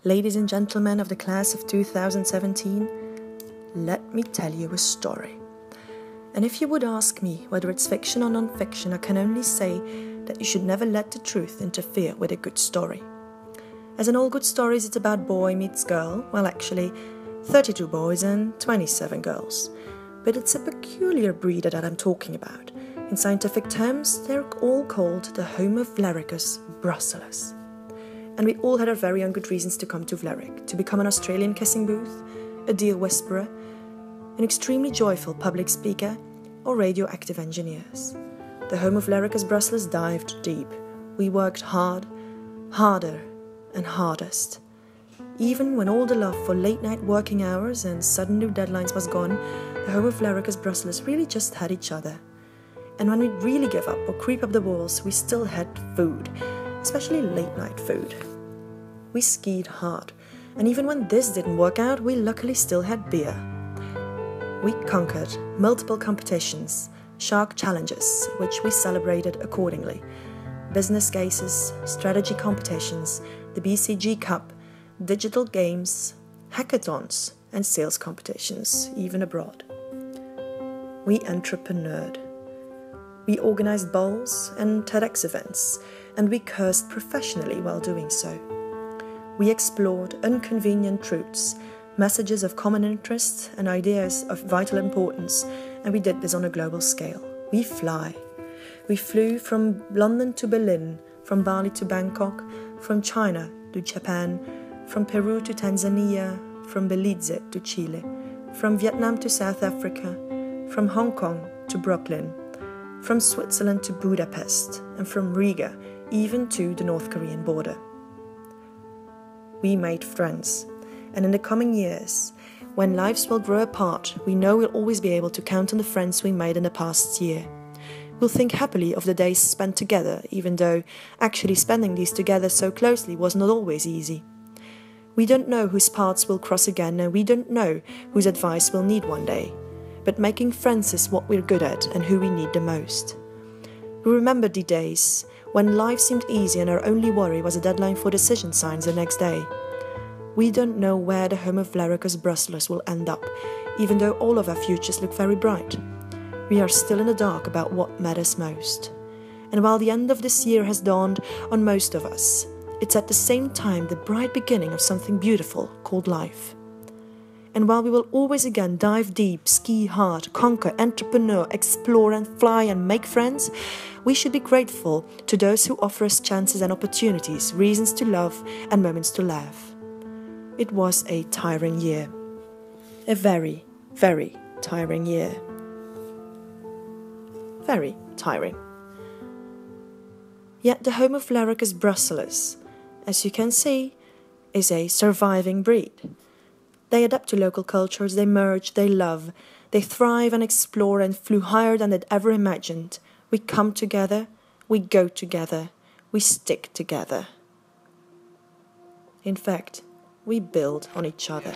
Ladies and gentlemen of the class of 2017, let me tell you a story. And if you would ask me whether it's fiction or non-fiction, I can only say that you should never let the truth interfere with a good story. As in all good stories, it's about boy meets girl. Well, actually, 32 boys and 27 girls. But it's a peculiar breed that I'm talking about. In scientific terms, they're all called the Homo flericus brucellus. And we all had our very own good reasons to come to Vlerick, to become an Australian kissing booth, a deal whisperer, an extremely joyful public speaker, or radioactive engineers. The Homo flericus brucellus dived deep. We worked hard, harder, and hardest. Even when all the love for late-night working hours and sudden new deadlines was gone, the Homo flericus brucellus really just had each other. And when we'd really give up or creep up the walls, we still had food, especially late-night food. We skied hard, and even when this didn't work out, we luckily still had beer. We conquered multiple competitions, shark challenges, which we celebrated accordingly, business cases, strategy competitions, the BCG Cup, digital games, hackathons, and sales competitions, even abroad. We entrepreneured. We organized bowls and TEDx events, and we cursed professionally while doing so. We explored inconvenient truths, messages of common interest, and ideas of vital importance, and we did this on a global scale. We fly. We flew from London to Berlin, from Bali to Bangkok, from China to Japan, from Peru to Tanzania, from Belize to Chile, from Vietnam to South Africa, from Hong Kong to Brooklyn, from Switzerland to Budapest, and from Riga even to the North Korean border. We made friends, and in the coming years, when lives will grow apart, we know we'll always be able to count on the friends we made in the past year. We'll think happily of the days spent together, even though actually spending these together so closely was not always easy. We don't know whose paths will cross again, and we don't know whose advice we'll need one day. But making friends is what we're good at and who we need the most. We remember the days when life seemed easy and our only worry was a deadline for decision signs the next day. We don't know where the Homo flericus brucellus will end up, even though all of our futures look very bright. We are still in the dark about what matters most. And while the end of this year has dawned on most of us, it's at the same time the bright beginning of something beautiful called life. And while we will always again dive deep, ski hard, conquer, entrepreneur, explore and fly and make friends, we should be grateful to those who offer us chances and opportunities, reasons to love and moments to laugh. It was a tiring year. A very, very tiring year. Very tiring. Yet the Homo flericus brucellus, as you can see, is a surviving breed. They adapt to local cultures, they merge, they love, they thrive and explore and flew higher than they'd ever imagined. We come together, we go together, we stick together. In fact, we build on each other.